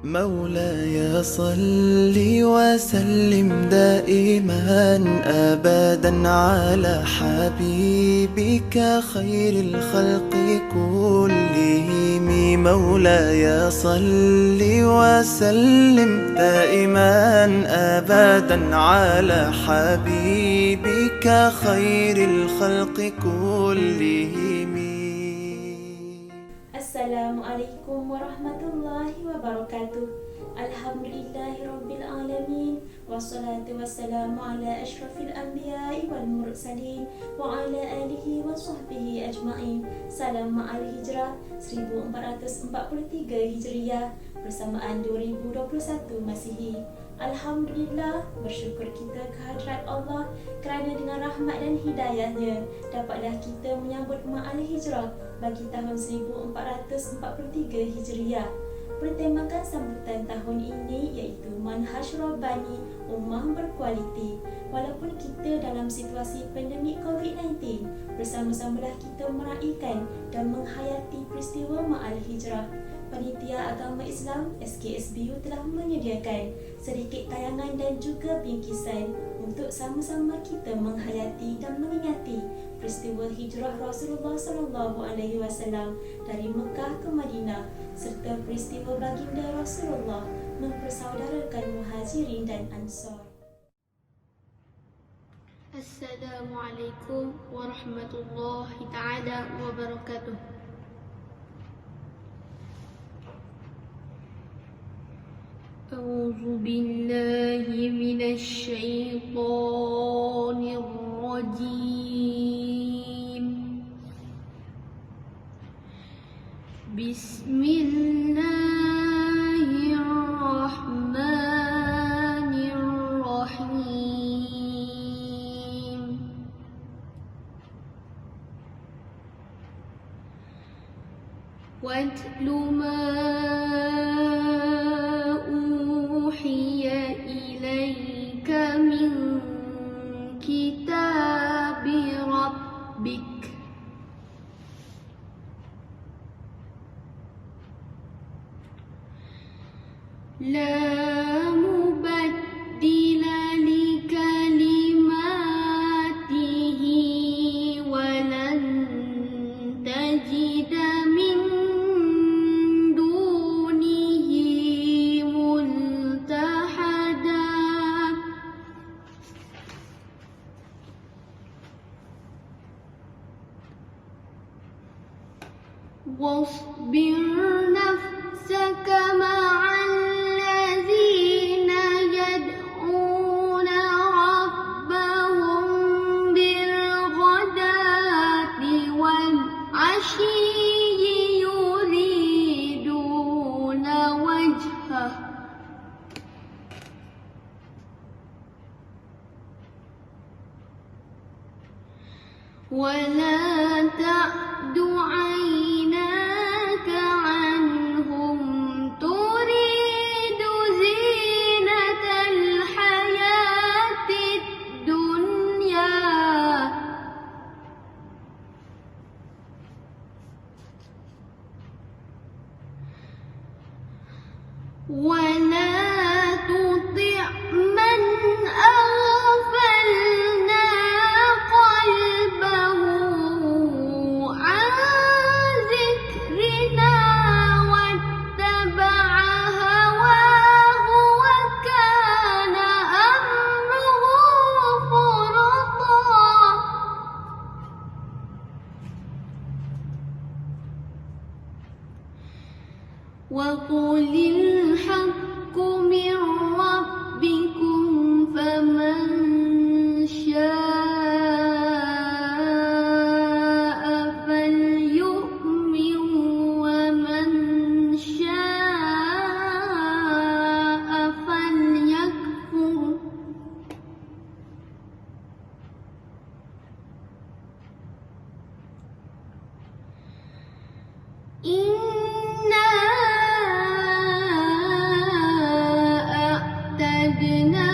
مولاي صل وسلم دائما أبدا على حبيبك خير الخلق كلهم. مولاي صل وسلم دائما أبدا على حبيبك خير الخلق كلهم. Assalamualaikum warahmatullahi wabarakatuh. Alhamdulillahirabbil alamin. Wassalatu wassalamu ala asyrafil anbiya'i wal mursalin wa ala alihi wa sahbihi ajma'in. Salam ma'al hijrah 1443 Hijriah bersamaan 2021 Masihi. Alhamdulillah, bersyukur kita kehadrat Allah kerana dengan rahmat dan hidayahnya dapatlah kita menyambut Ma'al Hijrah bagi tahun 1443 Hijriah. Bertemakan sambutan tahun ini iaitu Manhaj Rabbani, Ummah Berkualiti. Walaupun kita dalam situasi pandemik COVID-19, bersama-samalah kita meraihkan dan menghayati peristiwa Ma'al Hijrah. Panitia Agama Islam SKSBU telah menyediakan sedikit tayangan dan juga bingkisan untuk sama-sama kita menghayati dan mengingati peristiwa hijrah Rasulullah SAW dari Mekah ke Madinah serta peristiwa baginda Rasulullah mempersaudarakan Muhajirin dan Ansar. Assalamualaikum warahmatullahi ta'ala wabarakatuh. أعوذ بالله من الشيطان الرجيم. بسم الله الرحمن الرحيم. واتل ما إليك من كتاب ربك لا مبدل لكلماته ولن تجد من دونه ملتحدا. واصبر نفسك مع الذين يدعون ربهم بالغداة والعشي يريدون وجهه ولا تعد عيناك عنهم تريد زينة الحياة الدنيا ولا تطع من أغفلنا قلبه عن ذكرنا واتبع هواه وكان أمره فرطا. وقل الحق من ربكم فمن شاء فليؤمن ومن شاء فليكفر. إنا أعتدنا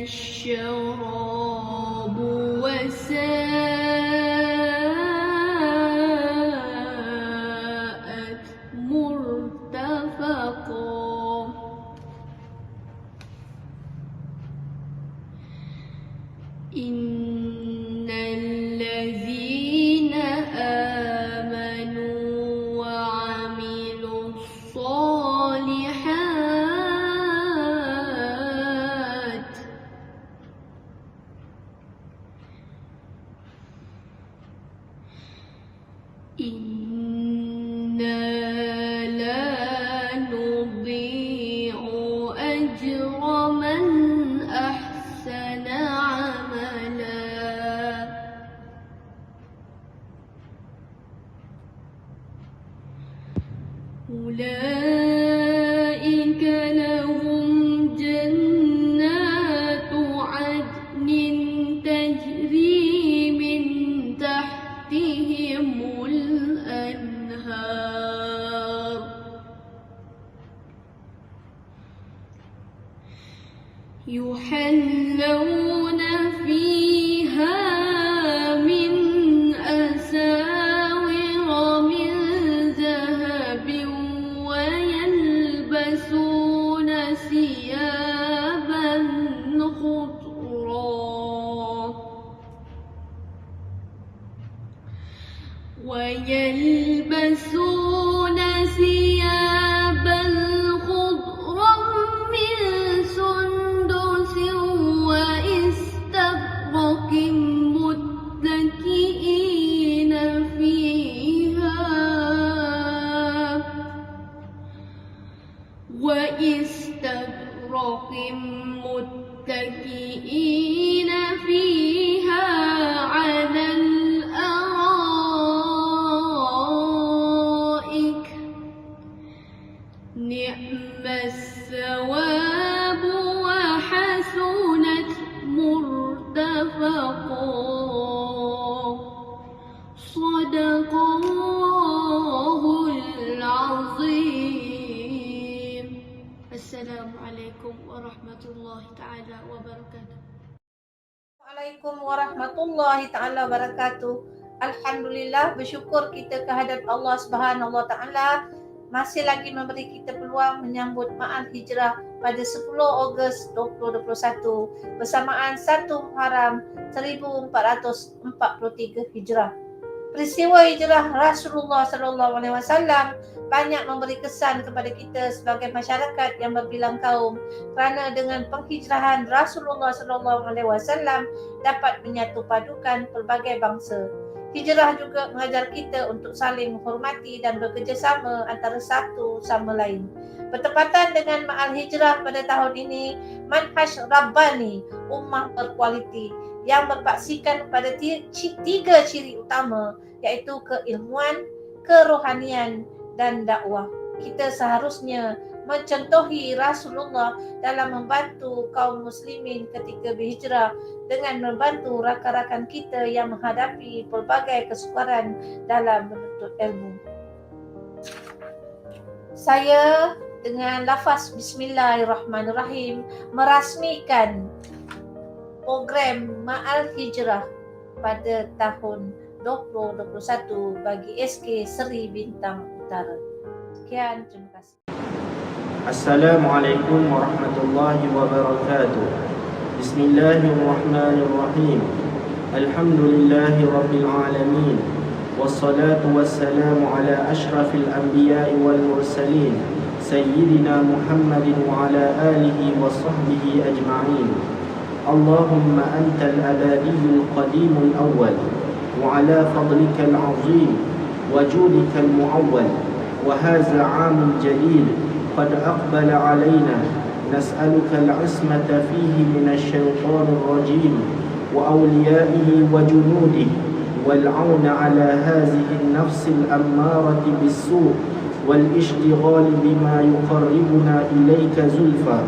الشراب وساءت مرتفقا إن الذين آمنوا وعملوا الصالحات إنا لا نضيع أجر من أحسن عملا أولئك لهم جنات عدن تجري من تحتهم الأنهار يحلون فيها من أساور من ذهب ويلبسون ثيابا خضرا ويلبسون ثيابا خضرا من سندس وإستبرق متكئين فيها على الأرائك نعم الثواب وحسنت مرتفقا صدق الله العظيم. السلام عليكم ورحمة الله تعالى وبركاته. Assalamualaikum warahmatullahi taala wabarakatuh. Alhamdulillah, bersyukur kita kehadrat Allah Subhanahu wa taala masih lagi memberi kita peluang menyambut Ma'al Hijrah pada 10 Ogos 2021 bersamaan 1 Muharram 1443 Hijrah. Peristiwa hijrah Rasulullah sallallahu alaihi wasallam banyak memberi kesan kepada kita sebagai masyarakat yang berbilang kaum, kerana dengan penghijrahan Rasulullah sallallahu alaihi wasallam dapat menyatu padukan pelbagai bangsa. Hijrah juga mengajar kita untuk saling menghormati dan bekerjasama antara satu sama lain. Bertepatan dengan Ma'al Hijrah pada tahun ini, manhaj Rabbani, ummah berkualiti yang berpaksikan pada 3 ciri utama, iaitu keilmuan, kerohanian dan dakwah. Kita seharusnya mencontohi Rasulullah dalam membantu kaum muslimin ketika berhijrah dengan membantu rakan-rakan kita yang menghadapi pelbagai kesukaran dalam menuntut ilmu. Saya dengan lafaz Bismillahirrahmanirrahim merasmikan program Ma'al Hijrah pada tahun 2021 bagi SK Seri Bintang Utara. Sekian, terima kasih. Assalamualaikum warahmatullahi wabarakatuh. Bismillahirrahmanirrahim. Alhamdulillahi rabbil alamin. Wassalatu wassalamu ala ashrafil anbiya'i wal mursalin, Sayyidina Muhammadin wa ala alihi wa sahbihi ajma'in. Allahumma antal abadiyyul qadimul awwal, wa ala fadlikal azim wa judikal muawwal, wa hadha 'amul jalil qad aqbala 'alaina, nas'aluka al-'ismata fihi minasy syaithanir rajim wa awliya'ihi wa junudihi wal 'auna 'ala hadhihi an-nafs al-ammarati bis-su' wal ishtighal bima yuqarribuna ilayka zulfa.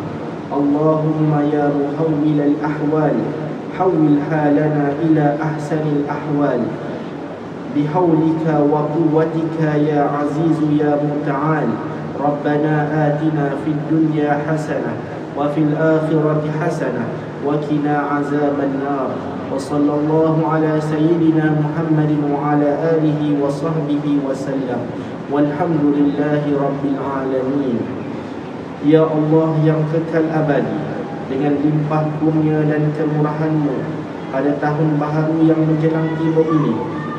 Allahumma ya muhawwil al-ahwal, hawwil halana ila ahsanil ahwal bihawlika wa quwwatika ya azizu ya muta'al. Rabbana atina fid dunya hasanah wa fil akhirati hasanah وقنا عذاب النار وصلى الله على سيدنا محمد وعلى آله وصحبه وسلم والحمد لله رب العالمين. Ya Allah yang kekal abadi, dengan limpah kurnia dan kemurahan-Mu, pada tahun baharu yang menjelang tiba ini,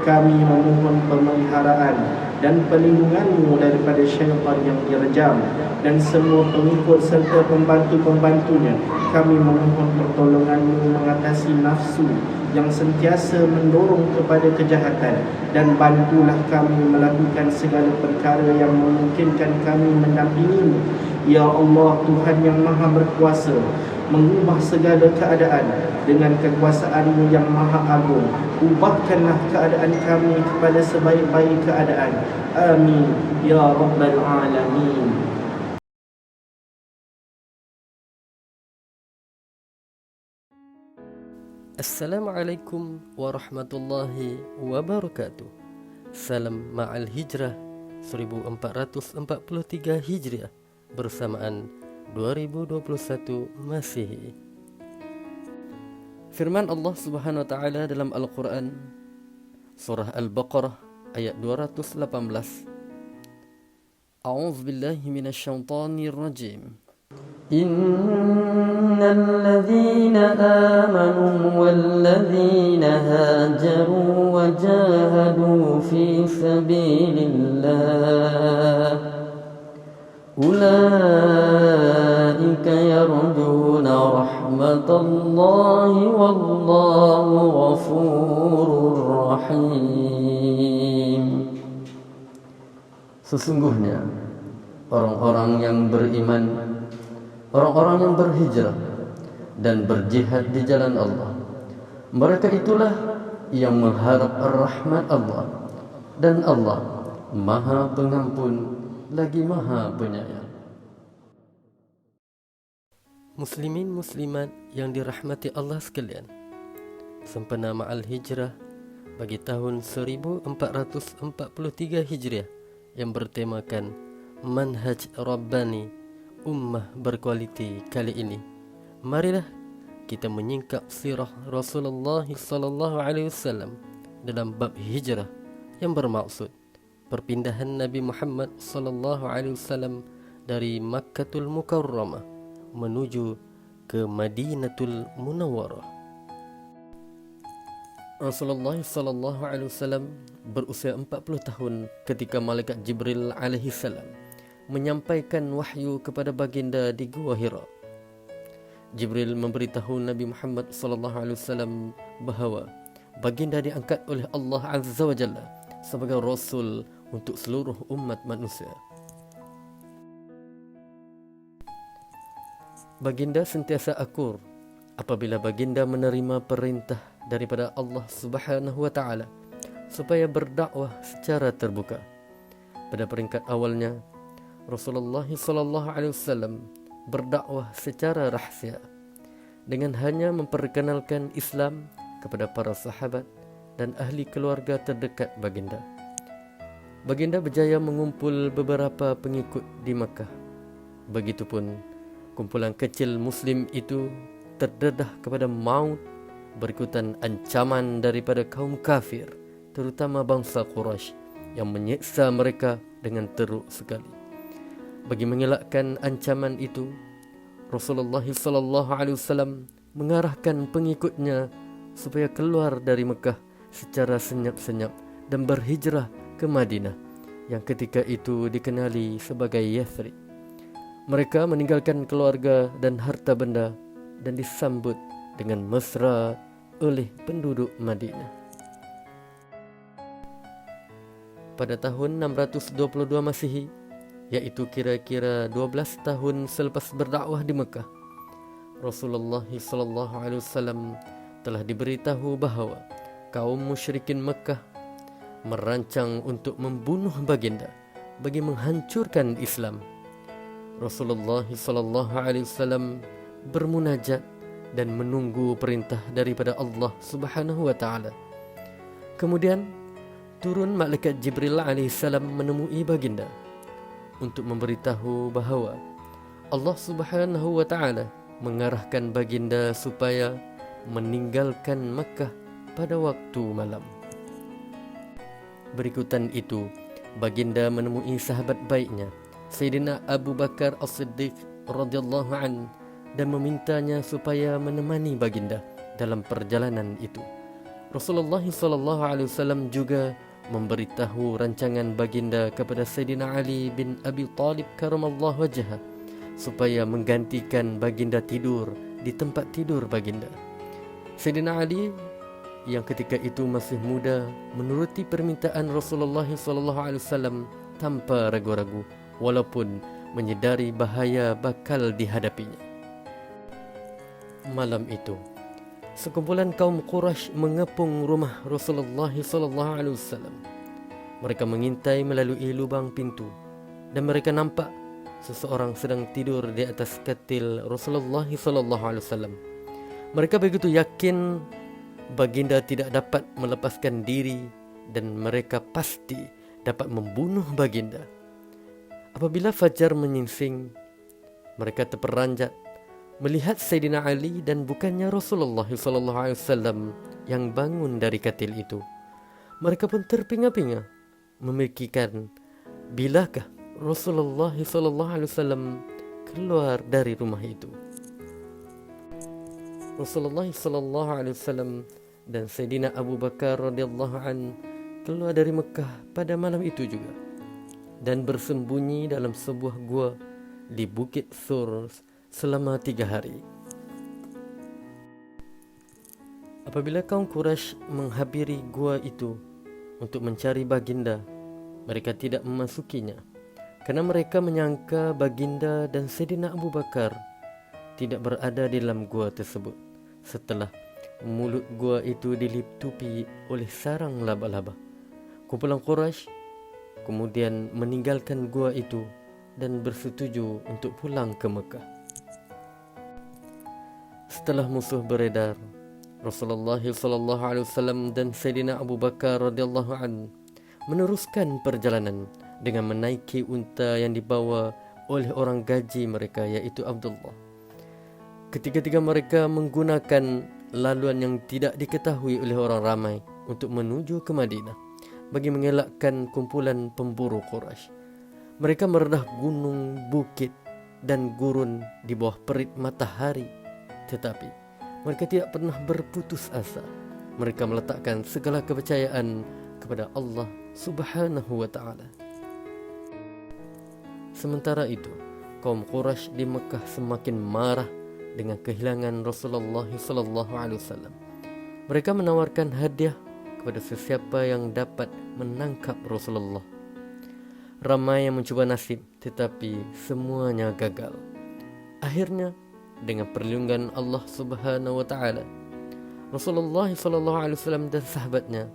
kami memohon pemeliharaan dan perlindungan-Mu daripada syaitan yang direjam dan semua pengikut serta pembantu-pembantunya. Kami memohon pertolongan-Mu mengatasi nafsu yang sentiasa mendorong kepada kejahatan, dan bantulah kami melakukan segala perkara yang memungkinkan kami mendampingi-Mu. Ya Allah, Tuhan yang Maha Berkuasa, mengubah segala keadaan dengan kekuasaan-Mu yang Maha Agung. Ubahkanlah keadaan kami kepada sebaik-baik keadaan. Amin ya Rabbal Alamin. Assalamualaikum warahmatullahi wabarakatuh. Salam Ma'al Hijrah 1443 Hijriah bersamaan 2021 Masihi. Firman Allah Subhanahu wa taala dalam Al-Qur'an surah Al-Baqarah ayat 218. A'udzu billahi minasyaitonir rajim. Innal ladzina amanu wal ladzina hajaru wa jahadu fi sabilillah ulaika yarjuna rahmatallahi wallahu ghafurur rahim. Sesungguhnya orang-orang yang beriman, orang-orang yang berhijrah dan berjihad di jalan Allah, mereka itulah yang mengharap rahmat Allah, dan Allah Maha Pengampun lagi Maha Penyayang. Muslimin muslimat yang dirahmati Allah sekalian, sempena Ma'al Hijrah bagi tahun 1443 Hijriah yang bertemakan Manhaj Rabbani Ummah Berkualiti kali ini, marilah kita menyingkap sirah Rasulullah sallallahu alaihi wasallam dalam bab hijrah yang bermaksud perpindahan Nabi Muhammad sallallahu alaihi wasallam dari Makkatul Mukarramah menuju ke Madinatul Munawwarah. Rasulullah sallallahu alaihi wasallam berusia 40 tahun ketika malaikat Jibril alaihi salam menyampaikan wahyu kepada baginda di Gua Hira. Jibril memberitahu Nabi Muhammad sallallahu alaihi wasallam bahawa baginda diangkat oleh Allah Azza wa Jalla sebagai rasul untuk seluruh umat manusia. Baginda sentiasa akur apabila baginda menerima perintah daripada Allah Subhanahu wa taala supaya berdakwah secara terbuka. Pada peringkat awalnya, Rasulullah sallallahu alaihi wasallam berdakwah secara rahsia dengan hanya memperkenalkan Islam kepada para sahabat dan ahli keluarga terdekat baginda. Baginda berjaya mengumpul beberapa pengikut di Makkah. Begitupun kumpulan kecil muslim itu terdedah kepada maut berikutan ancaman daripada kaum kafir, terutama bangsa Quraisy yang menyiksa mereka dengan teruk sekali. Bagi mengelakkan ancaman itu, Rasulullah sallallahu alaihi wasallam mengarahkan pengikutnya supaya keluar dari Mekah secara senyap-senyap dan berhijrah ke Madinah yang ketika itu dikenali sebagai Yathrib. Mereka meninggalkan keluarga dan harta benda dan disambut dengan mesra oleh penduduk Madinah. Pada tahun 622 Masihi, yaitu kira-kira 12 tahun selepas berdakwah di Mekah, Rasulullah sallallahu alaihi wasallam telah diberitahu bahawa kaum musyrikin Mekah merancang untuk membunuh baginda bagi menghancurkan Islam. Rasulullah sallallahu alaihi wasallam bermunajat dan menunggu perintah daripada Allah Subhanahu wa taala. Kemudian turun malaikat Jibril alaihi salam menemui baginda untuk memberitahu bahawa Allah Subhanahu wa taala mengarahkan baginda supaya meninggalkan Makkah pada waktu malam. Berikutan itu, baginda menemui sahabat baiknya Sayyidina Abu Bakar As-Siddiq radhiyallahu an dan memintanya supaya menemani baginda dalam perjalanan itu. Rasulullah SAW juga memberitahu rancangan baginda kepada Sayyidina Ali bin Abi Talib karamallahu wajhah supaya menggantikan baginda tidur di tempat tidur baginda. Sayyidina Ali yang ketika itu masih muda menuruti permintaan Rasulullah SAW tanpa ragu-ragu, walaupun menyedari bahaya bakal dihadapinya. Malam itu, sekumpulan kaum Quraisy mengepung rumah Rasulullah SAW. Mereka mengintai melalui lubang pintu dan mereka nampak seseorang sedang tidur di atas katil Rasulullah SAW. Mereka begitu yakin baginda tidak dapat melepaskan diri dan mereka pasti dapat membunuh baginda. Apabila fajar menyingsing, mereka terperanjat melihat Sayyidina Ali dan bukannya Rasulullah SAW yang bangun dari katil itu. Mereka pun terpinga-pinga memikirkan bilakah Rasulullah SAW keluar dari rumah itu. Rasulullah SAW dan Sayyidina Abu Bakar radhiyallahu an keluar dari Mekah pada malam itu juga dan bersembunyi dalam sebuah gua di Bukit Thur selama 3 hari. Apabila kaum Quraisy menghabiri gua itu untuk mencari baginda, mereka tidak memasukinya karena mereka menyangka baginda dan Sayyidina Abu Bakar tidak berada di dalam gua tersebut. Setelah mulut gua itu diliputi oleh sarang laba-laba, kumpulan Quraisy kemudian meninggalkan gua itu dan bersetuju untuk pulang ke Mekah. Setelah musuh beredar, Rasulullah SAW dan Sayyidina Abu Bakar radhiyallahu an meneruskan perjalanan dengan menaiki unta yang dibawa oleh orang gaji mereka, yaitu Abdullah. Ketiga-tiga mereka menggunakan laluan yang tidak diketahui oleh orang ramai untuk menuju ke Madinah bagi mengelakkan kumpulan pemburu Quraisy. Mereka meredah gunung, bukit dan gurun di bawah terik matahari, tetapi mereka tidak pernah berputus asa. Mereka meletakkan segala kepercayaan kepada Allah Subhanahu wa taala. Sementara itu, kaum Quraisy di Mekah semakin marah dengan kehilangan Rasulullah SAW. Mereka menawarkan hadiah kepada sesiapa yang dapat menangkap Rasulullah. Ramai yang mencuba nasib, tetapi semuanya gagal. Akhirnya, dengan perlindungan Allah Subhanahu wa taala, Rasulullah SAW dan sahabatnya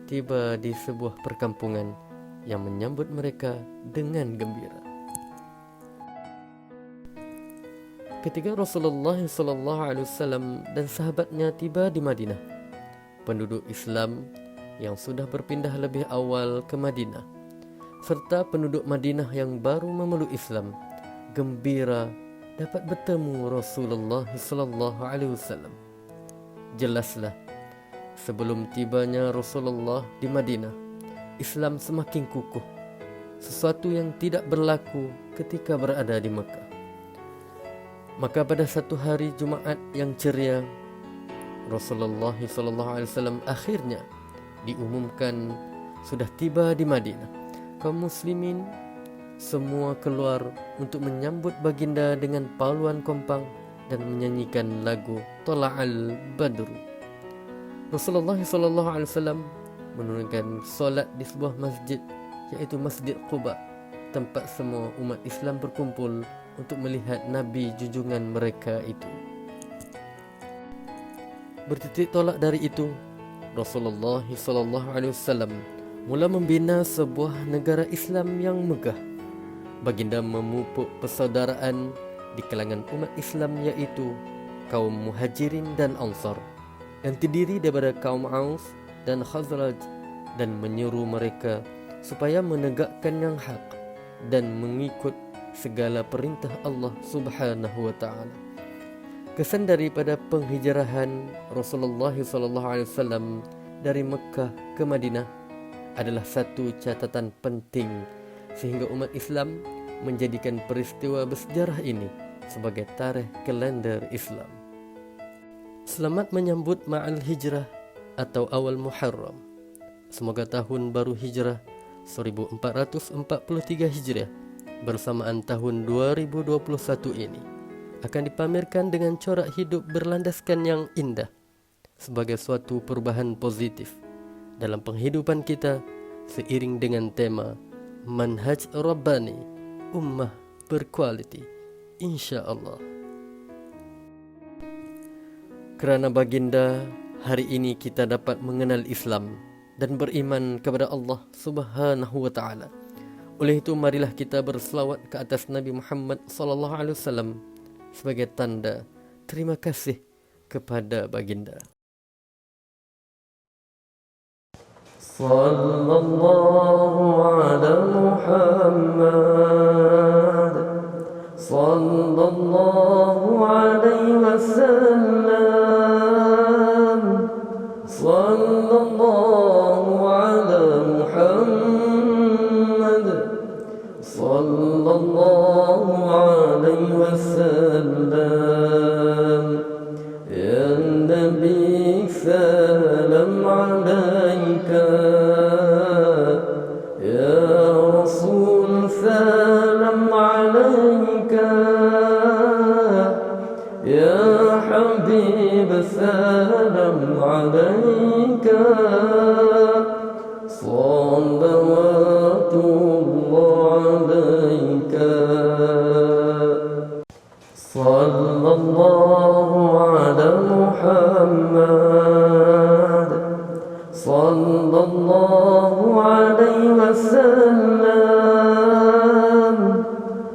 tiba di sebuah perkampungan yang menyambut mereka dengan gembira. Ketika Rasulullah SAW dan sahabatnya tiba di Madinah, penduduk Islam yang sudah berpindah lebih awal ke Madinah serta penduduk Madinah yang baru memeluk Islam gembira dapat bertemu Rasulullah SAW. Jelaslah, sebelum tibanya Rasulullah di Madinah, Islam semakin kukuh, sesuatu yang tidak berlaku ketika berada di Mekah. Maka pada satu hari Jumaat yang ceria, Rasulullah SAW akhirnya diumumkan sudah tiba di Madinah. Kaum muslimin semua keluar untuk menyambut baginda dengan paluan kompang dan menyanyikan lagu Tola'al Badru. Rasulullah SAW menunaikan solat di sebuah masjid, yaitu Masjid Quba, tempat semua umat Islam berkumpul untuk melihat Nabi junjungan mereka itu. Bertitik tolak dari itu, Rasulullah SAW mula membina sebuah negara Islam yang megah. Baginda memupuk persaudaraan di kalangan umat Islam, yaitu kaum Muhajirin dan Ansar yang terdiri daripada kaum Aus dan Khazraj, dan menyuruh mereka supaya menegakkan yang hak dan mengikut segala perintah Allah Subhanahu wa taala. Kesan daripada penghijrahan Rasulullah SAW dari Mekah ke Madinah adalah satu catatan penting sehingga umat Islam menjadikan peristiwa bersejarah ini sebagai tarikh kalender Islam. Selamat menyambut Ma'al Hijrah atau awal Muharram. Semoga tahun baru Hijrah 1443 Hijriah bersamaan tahun 2021 ini akan dipamerkan dengan corak hidup berlandaskan yang indah sebagai suatu perubahan positif dalam penghidupan kita seiring dengan tema Manhaj Rabbani, Ummah Berkualiti, insya-Allah. Kerana baginda, hari ini kita dapat mengenal Islam dan beriman kepada Allah Subhanahu wa taala. Oleh itu marilah kita berselawat ke atas Nabi Muhammad sallallahu alaihi wasallam sebagai tanda terima kasih kepada baginda. Sallallahu ala Muhammad sallallahu alaihi wasallam sallallahu ala Muhammad sallallahu alaihi wasallam. Ya Nabi salam alaika, ya Rasul salam alaika, ya Habib salam alaika, salawatullah alaika. Sallallahu ala Muhammad sallallahu alaihi wasallam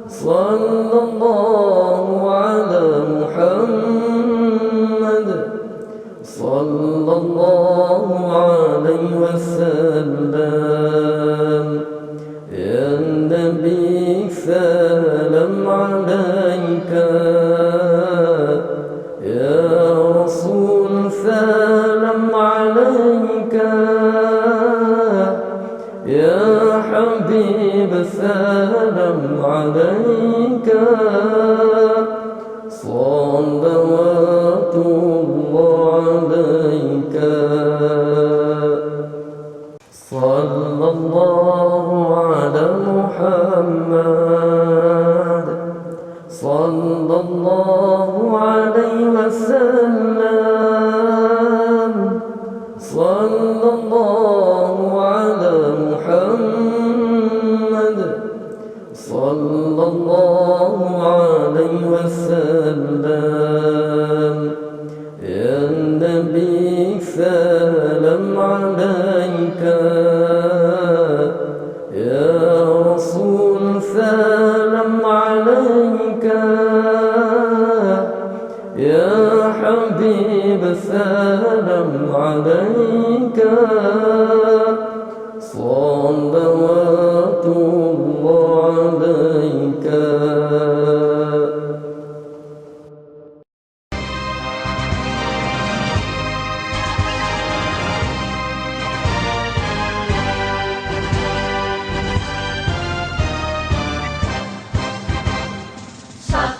sallallahu ala Muhammad sallallahu alaihi wasallam. Ya Nabi salam alaika, ya Rasul salam alaika, ya Habib salam alaika, salawatullah alaika. Sallallahu ala Muhammad sallallahu alaihi wasallam sallallahu ala Muhammad sallallahu alaihi wasallam. Ya Nabi salam alaika, ya Rasul salam alaika, ya Habib salam alaika, salawatullah alaika.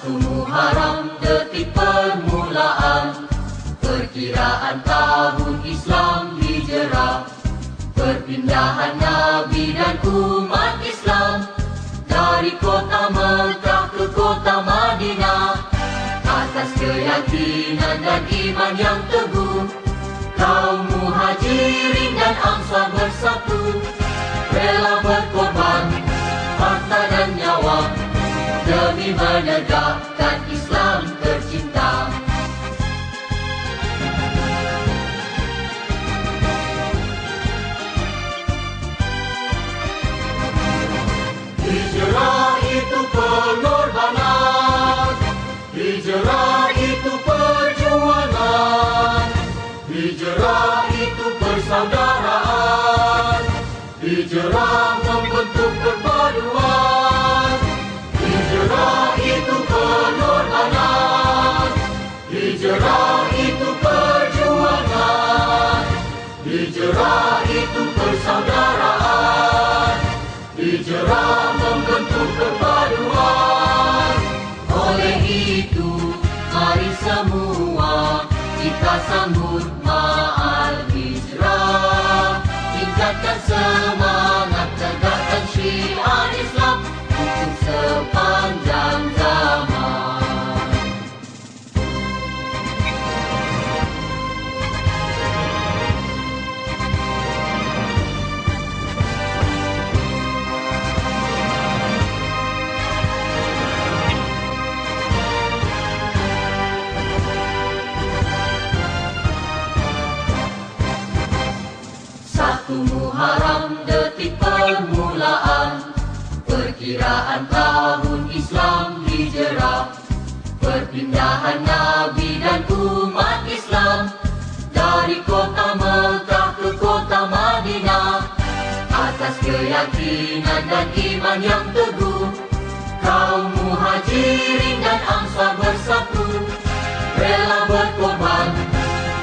Muharram detik permulaan perkiraan tahun Islam Hijrah, perpindahan Nabi dan umat Islam dari kota Mekah ke kota Madinah. Atas keyakinan dan iman yang teguh, kaum muhajirin dan ansar bersatu, rela berkorban harta dan nyawa demi menegakkan Islam tercinta. Hijrah itu pengorbanan, hijrah itu perjuangan, hijrah itu persaudaraan, hijrah membentuk perpaduan. Hijrah itu pengorbanan, hijrah membentuk perpaduan. Oleh itu, mari semua kita sambut Ma'al Hijrah. Tingkatkan semangat, tegakkan syiar Islam untuk sepanjang zaman. Satu Muharram detik permulaan, perkiraan tahun Islam hijrah, perpindahan Nabi dan umat Islam dari kota Mekah ke kota Madinah. Atas keyakinan dan iman yang teguh, kaum muhajirin dan ansar bersatu, rela berkorban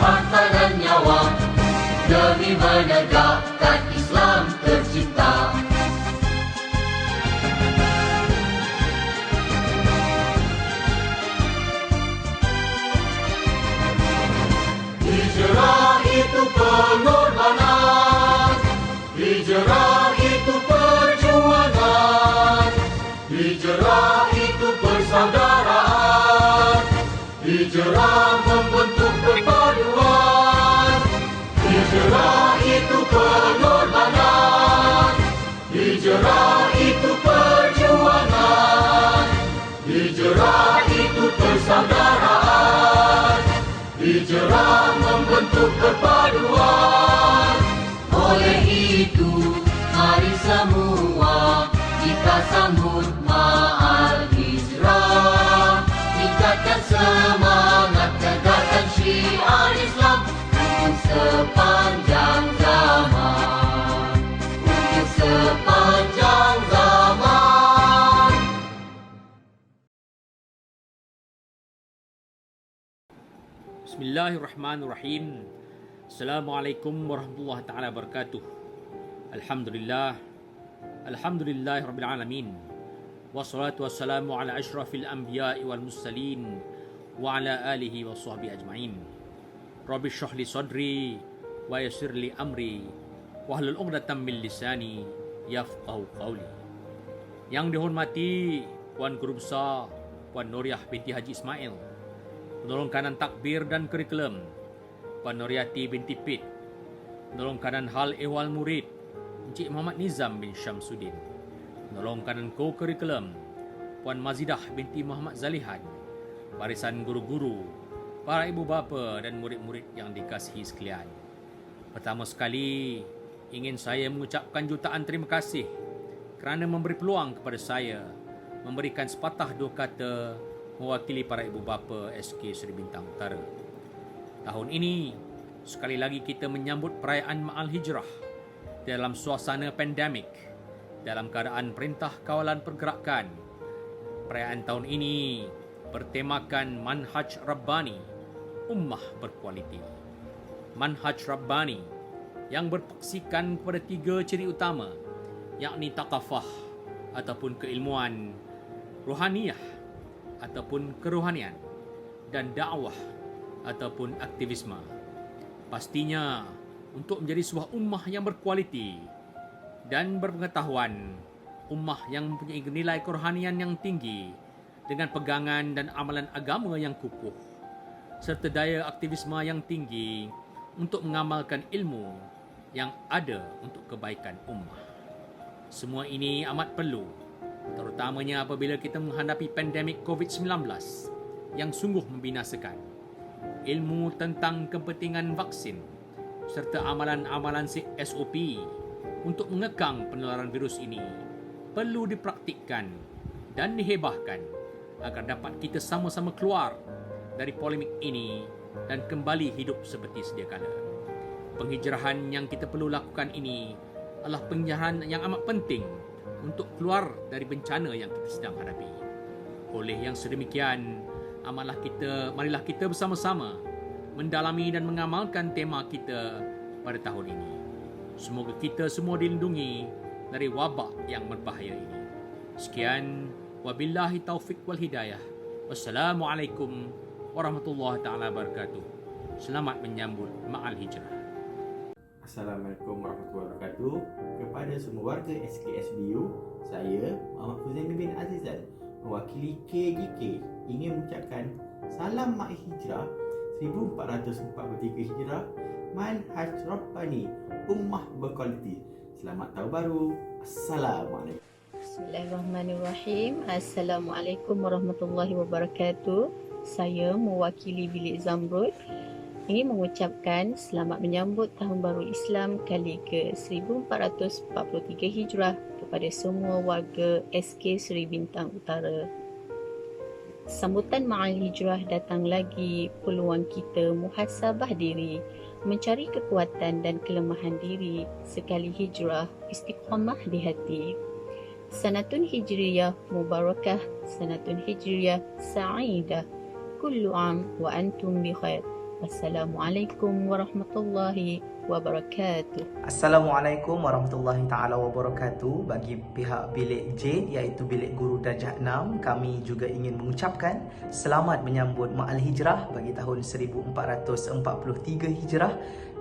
harta dan nyawa demi menegakkan Islam tercinta. Hijrah itu pengorbanan, hijrah itu perjuangan, hijrah itu persaudaraan, hijrah membentuk perpaduan. Hijrah itu pengorbanan, hijrah itu perjuangan, hijrah itu persaudaraan, hijrah membentuk perpaduan. Oleh itu, mari semua kita sambut Ma'al Hijrah. Tingkatkan semangat, tegakkan syiar Islam untuk sepanjang zaman, untuk sepanjang zaman. Bismillahirrahmanirrahim. Assalamualaikum warahmatullahi taala wabarakatuh. Alhamdulillah. Alhamdulillahirabbil alamin. Wassalatu wassalamu ala asyrafil anbiya'i wal mursalin wa ala alihi wa sahbihi ajma'in. Rabbi shrah li sadri wa yassir li amri wahlul 'uqdatam min lisani yafqahu qawli. Yang dihormati Puan Guru Besar Puan Nuriah binti Haji Ismail, penolong kanan takbir dan kurikulum Puan Nuriati binti Pit, penolong kanan hal ehwal murid Encik Muhammad Nizam bin Syamsuddin, penolong kanan ko-kurikulum Puan Mazidah binti Muhammad Zalihan, barisan guru-guru, para ibu bapa dan murid-murid yang dikasihi sekalian. Pertama sekali, ingin saya mengucapkan jutaan terima kasih kerana memberi peluang kepada saya memberikan sepatah dua kata mewakili para ibu bapa SK Seri Bintang Utara. Tahun ini, sekali lagi kita menyambut perayaan Ma'al Hijrah dalam suasana pandemik, dalam keadaan Perintah Kawalan Pergerakan. Perayaan tahun ini bertemakan Manhaj Rabbani, Ummah Berkualiti. Manhaj Rabbani yang berpaksikan kepada tiga ciri utama, yakni takafah ataupun keilmuan, rohaniyah ataupun kerohanian, dan dakwah ataupun aktivisme. Pastinya untuk menjadi sebuah ummah yang berkualiti dan berpengetahuan, ummah yang mempunyai nilai kerohanian yang tinggi dengan pegangan dan amalan agama yang kukuh, serta daya aktivisme yang tinggi untuk mengamalkan ilmu yang ada untuk kebaikan ummah. Semua ini amat perlu, terutamanya apabila kita menghadapi pandemik COVID-19 yang sungguh membinasakan. Ilmu tentang kepentingan vaksin serta amalan-amalan SOP untuk mengekang penularan virus ini perlu dipraktikkan dan dihebahkan agar dapat kita sama-sama keluar dari polemik ini dan kembali hidup seperti sedia kala. Penghijrahan yang kita perlu lakukan ini adalah penghijrahan yang amat penting untuk keluar dari bencana yang kita sedang hadapi. Oleh yang sedemikian, marilah kita bersama-sama mendalami dan mengamalkan tema kita pada tahun ini. Semoga kita semua dilindungi dari wabak yang berbahaya ini. Sekian, wabillahi taufik wal hidayah. Wassalamualaikum warahmatullahi taala wabarakatuh. Selamat menyambut Ma'al Hijrah. Assalamualaikum warahmatullahi wabarakatuh. Kepada semua warga SKSBU, saya Muhammad Fuzaimi bin Azizal mewakili KGK ingin mengucapkan salam Ma'al Hijrah 1443 Hijrah, Manhaj Rabbani, Ummah Berkualiti. Selamat tahun baru. Assalamualaikum. Bismillahirrahmanirrahim. Assalamualaikum warahmatullahi wabarakatuh. Saya mewakili Bilik Zamrud ingin mengucapkan selamat menyambut Tahun Baru Islam kali ke 1443 Hijrah kepada semua warga SK Seri Bintang Utara. Sambutan Ma'al Hijrah datang lagi peluang kita muhasabah diri, mencari kekuatan dan kelemahan diri sekali hijrah, istiqamah di hati. Sanatun Hijriyah Mubarakah, Sanatun Hijriyah Sa'idah. Kullu am wa antum bi khair. Wassalamualaikum warahmatullahi wabarakatuh. Assalamualaikum warahmatullahi taala wabarakatuh. Bagi pihak Bilik J iaitu Bilik Guru Darjah 6, kami juga ingin mengucapkan selamat menyambut Ma'al Hijrah bagi tahun 1443 Hijrah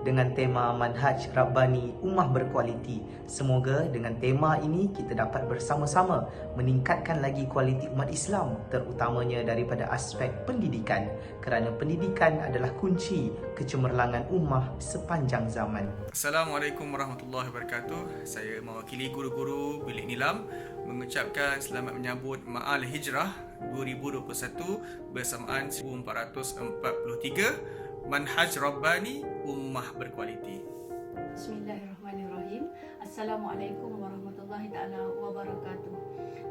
dengan tema Manhaj Rabbani, Ummah Berkualiti. Semoga dengan tema ini kita dapat bersama-sama meningkatkan lagi kualiti umat Islam, terutamanya daripada aspek pendidikan, kerana pendidikan adalah kunci kecemerlangan ummah sepanjang zaman. Assalamualaikum warahmatullahi wabarakatuh. Saya mewakili guru-guru Bilik Nilam mengucapkan selamat menyambut Ma'al Hijrah 2021 bersamaan 1443 Manhaj Rabbani, Ummah Berkualiti. Bismillahirrahmanirrahim. Assalamualaikum warahmatullahi taala wabarakatuh.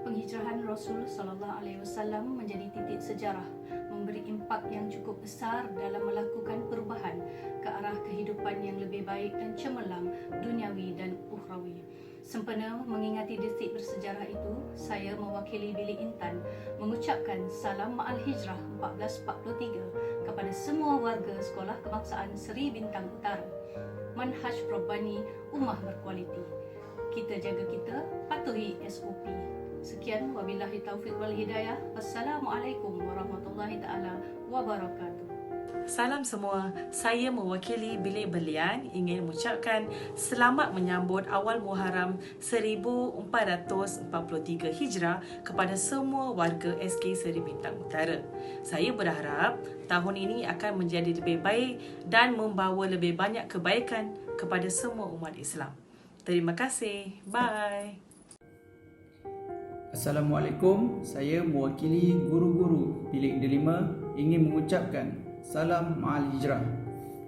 Penghijrahan Rasul sallallahu alaihi wasallam menjadi titik sejarah, memberi impak yang cukup besar dalam melakukan perubahan ke arah kehidupan yang lebih baik dan cemerlang duniawi dan ukhrawi. Sempena mengingati detik bersejarah itu, saya mewakili Bilik Intan mengucapkan salam Ma'al Hijrah 1443 kepada semua warga Sekolah Kebangsaan Seri Bintang Utara. Manhaj Rabbani, Ummah Berkualiti. Kita jaga kita, patuhi SOP. Sekian, wabillahi taufiq wal hidayah. Wassalamualaikum warahmatullahi taala wabarakatuh. Salam semua, saya mewakili Bilik Belian ingin mengucapkan selamat menyambut awal Muharram 1443 Hijrah kepada semua warga SK Seri Bintang Utara. Saya berharap tahun ini akan menjadi lebih baik dan membawa lebih banyak kebaikan kepada semua umat Islam. Terima kasih. Bye. Assalamualaikum, saya mewakili guru-guru Bilik D5 ingin mengucapkan salam Ma'al Hijrah.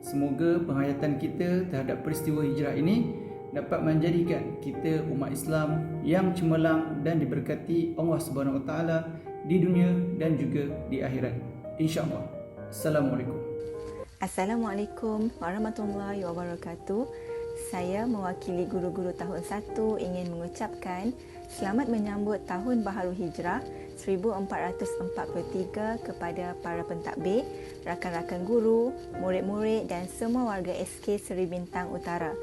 Semoga penghayatan kita terhadap peristiwa hijrah ini dapat menjadikan kita umat Islam yang cemerlang dan diberkati Allah Subhanahu Wa Taala di dunia dan juga di akhirat. InsyaAllah. Assalamualaikum. Assalamualaikum warahmatullahi wabarakatuh. Saya mewakili guru-guru tahun 1 ingin mengucapkan selamat menyambut Tahun Baharu Hijrah 1443 kepada para pentadbir, rakan-rakan guru, murid-murid dan semua warga SK Seri Bintang Utara.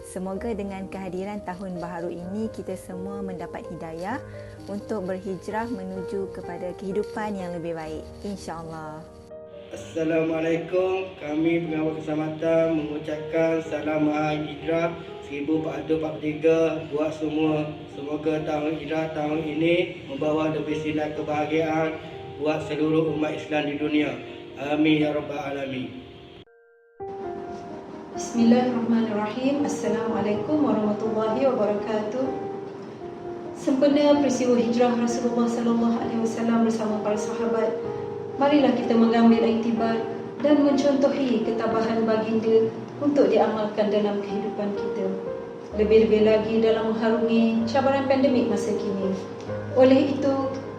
Semoga dengan kehadiran Tahun Baharu ini kita semua mendapat hidayah untuk berhijrah menuju kepada kehidupan yang lebih baik. InsyaAllah. Assalamualaikum. Kami pengawal keselamatan mengucapkan salam Ma'al Hijrah 1443 buat semua. Semoga tahun hijrah tahun ini membawa lebih sinar kebahagiaan buat seluruh umat Islam di dunia. Amin ya rabbal alamin. Bismillahirrahmanirrahim. Assalamualaikum warahmatullahi wabarakatuh. Sempena peristiwa hijrah Rasulullah sallallahu alaihi wasallam bersama para sahabat, marilah kita mengambil iktibar dan mencontohi ketabahan baginda untuk diamalkan dalam kehidupan kita. Lebih-lebih lagi dalam mengharungi cabaran pandemik masa kini. Oleh itu,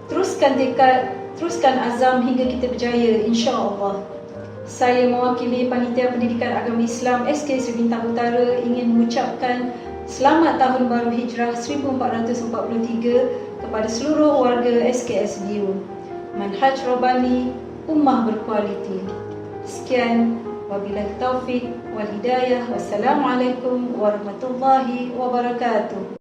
teruskan tekad, teruskan azam hingga kita berjaya, insya-Allah. Saya mewakili Panitia Pendidikan Agama Islam SK Seri Bintang Utara ingin mengucapkan selamat Tahun Baru Hijrah 1443 kepada seluruh warga SKSBU. Manhaj Rabbani, Ummah Berkualiti. Sekian, wabillahi taufik wal hidayah. Wassalamualaikum warahmatullahi wabarakatuh.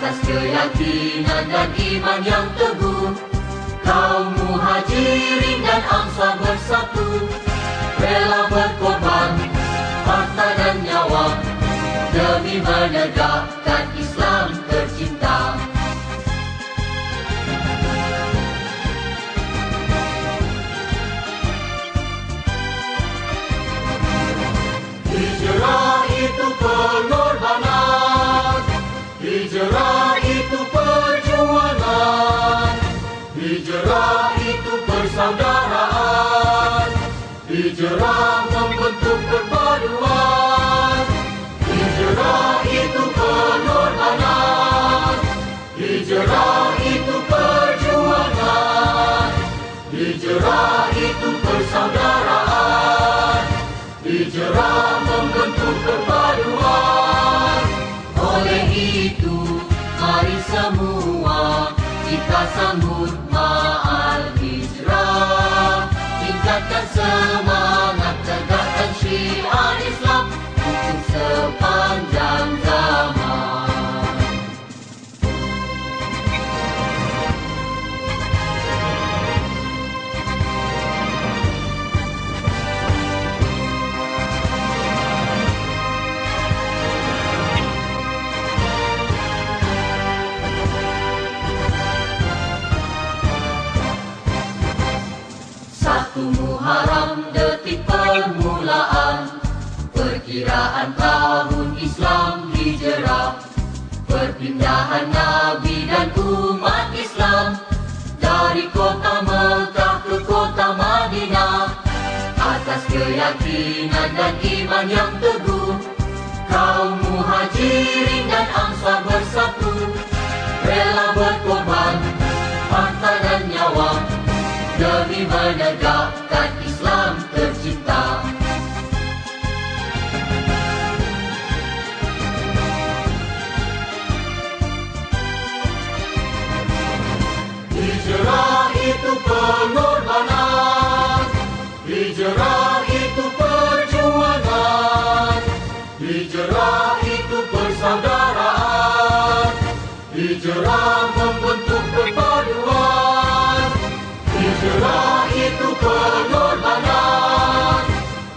atas keyakinan dan iman yang teguh. Kaum muhajirin dan ansar bersatu, rela berkorban harta dan nyawa demi menegakkan Islam tercinta. Hijrah itu pengorbanan, hijrah itu perjuangan, hijrah itu persaudaraan, hijrah membentuk perpaduan. Hijrah itu pengorbanan, hijrah itu perjuangan, hijrah itu persaudaraan, hijrah membentuk perpaduan. Oleh itu, mari semua kita sambut Ma'al Hijrah, tingkatkan semangat, tegakkan syiar Islam untuk sepanjang zaman. Satu Muharram detik permulaan, perkiraan tahun Islam hijrah, perpindahan Nabi dan umat Islam dari kota Mekah ke kota Madinah. Atas keyakinan dan iman yang teguh, kaum muhajirin dan ansar bersatu, rela berkorban harta dan nyawa demi menegakkan Islam tercinta. Hijrah itu pengorbanan, hijrah itu perjuangan, hijrah itu persaudaraan, hijrah membentuk perpaduan. Hijrah itu pengorbanan,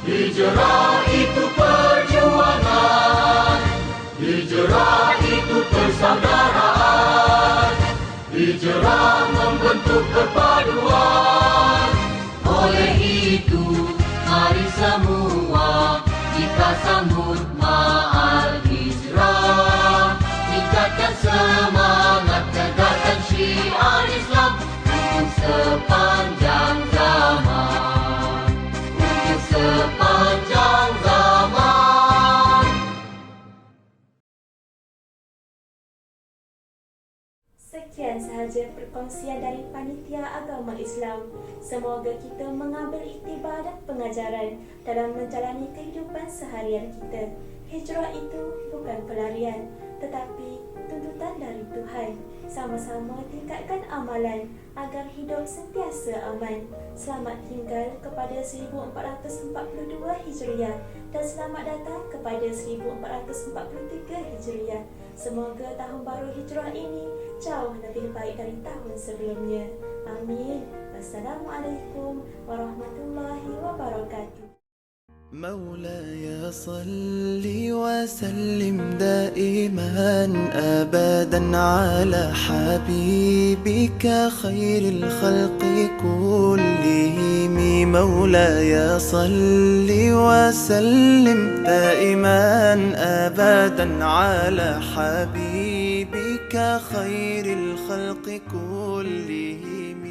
hijrah itu perjuangan, hijrah itu persaudaraan, hijrah membentuk perpaduan. Oleh itu, mari semua kita sambut Ma'al Hijrah, tingkatkan semangat, tegakkan syiar Islam untuk sepanjang zaman, untuk sepanjang zaman. Sekian sahaja perkongsian dari Panitia Agama Islam. Semoga kita mengambil iktibar dan pengajaran dalam menjalani kehidupan seharian kita. Hijrah itu bukan pelarian, tetapi tuntutan dari Tuhan. Sama-sama tingkatkan amalan agar hidup sentiasa aman. Selamat tinggal kepada 1442 Hijriah dan selamat datang kepada 1443 Hijriah. Semoga tahun baru Hijrah ini jauh lebih baik dari tahun sebelumnya. Amin. Wassalamualaikum warahmatullahi wabarakatuh. مولاي صل وسلم دائما أبدا على حبيبك خير الخلق كلهم. مولاي صل وسلم دائما أبدا على حبيبك خير الخلق كلهم.